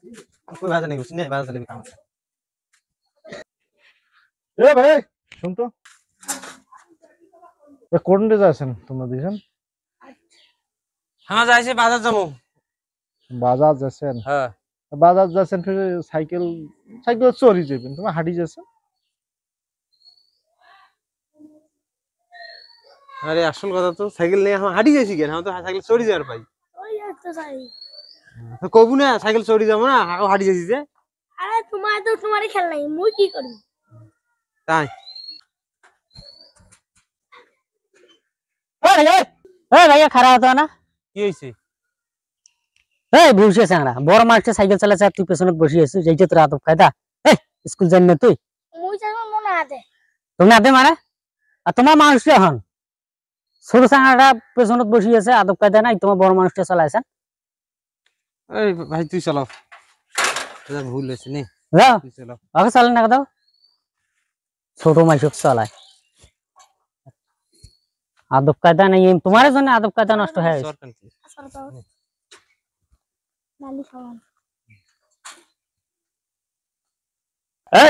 कोई बात नहीं कुछ नहीं बात चले काम এ ভাই শুন তো কোন ডে যাচ্ছেন তোমরা দুজন हां जाइसे बाजार जामु বাজার যাচ্ছেন हां বাজার যাচ্ছেন ফির সাইকেল সাইকেল চোরি যাবেন তোমরা হাঁটি যাচ্ছেন अरे असल কথা তো সাইকেল নিয়ে हम হাঁটি যাইছি কেন हम तो সাইকেল চोरी যাবার পাই ওই তো যাই তো কবু না সাইকেল চोरी যাব না হাঁটি যাইছি যে আরে তোমারই খেল নাই মুই কি করি তাই ভাইয়া খারাপ হতো না কি হইছে ভুলছে সাংরা বড় মানুষটা সাইকেল চালাচ্ছে আর তুই পেছনে বসে আছিস এইটা তোর আদব কায়দা স্কুল যাই না তুই মুই জানো মনে আছে তুমি আদে মানে আর তোমার মানুষটা হন ছোট সাংরাটা পেছনে বসে আছে আদব কায়দা নাই তোমার বড় মানুষটা চালাইছেন এই ভাই তুই চালাও এটা ভুল হইছে নি যাও তুই চালাও আগে চালান না দাও ছোট মাইসক চালায় আদব কায়দা নাই তোমার জন্য আদব কায়দা নষ্ট হয়ে গেছে সরকার কি আসল তো নালি খাওয়ান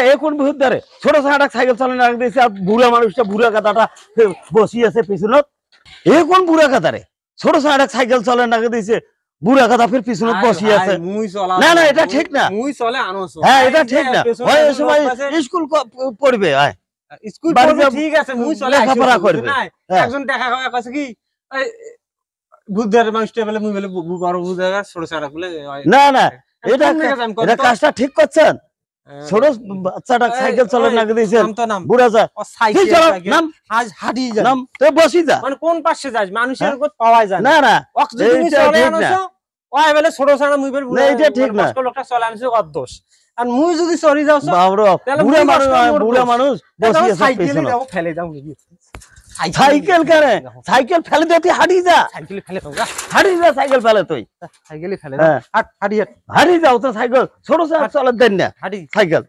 এ কোন ভূত ধরে ছোট ছাড়া সাইকেল চালানো রাখ দিয়েছে আর বুড়া মানুষটা বুড়া গাদাটা বসি আছে পিছনত এ কোন বুড়া গাদারে ছোট ছাড়া সাইকেল চালানো রাখ দিয়েছে বুড়া গাদা ফির পিছনত বসি আছে মুই চলা না না এটা ঠিক না মুই চলে আনোছো হ্যাঁ এটা ঠিক না ওই সময় স্কুল পড়বে আয় স্কুল বাড়ি পড়বে যাব, ঠিক আছে মুই চলে লেখাপড়া করবে। না হ্যাঁ। একজন দেখা খাওয়া কাছে কি এই বুদ্ধের মানুষটা বলে মুই বলে বড় বুদ্ধের ছোট ছাড়া বলে না না এটা কোন জায়গায় যাম, কত এটা তো? কাজটা ঠিক করছেন ছোট বাচ্চাটা সাইকেল চালানো রাখ দিয়েছেন নাম তো নাম বুড়া যা ও সাইকেল চলো, সাইকেল নাম। আজ হাঁটি যায় নাম তো বসি যা মানে কোন পাশে যাস মানুষের কত পাওয়া যায় না না অক্সিজেন তুমি এইটা চলে ঠিক না। আনোছো ওই বলে ছোট ছাড়া মুই বলে না, এইটা ঠিক না। বয়স্ক লোকটা চলে আনছো কত দোষ আর মুই যদি সরি যাও বাবরো তাহলে বুড়া মুই মানুষ কষ্ট করবো। বুড়া মানুষ বসি আছে সাইকেলে পিছনে যাও ফেলে দাও নাকি সাইকেল কেন সাইকেল ফেলে দে তুই হাঁটি যা সাইকেলে ফেলে দাও গা হাঁটি যা সাইকেল ফেলে তুই সাইকেলে ফেলে দাও হ্যাঁ। হাট হাঁটি হাট হাঁটি যাও তো সাইকেল ছোট সাইকেল চলে দেন না হাঁটি সাইকেল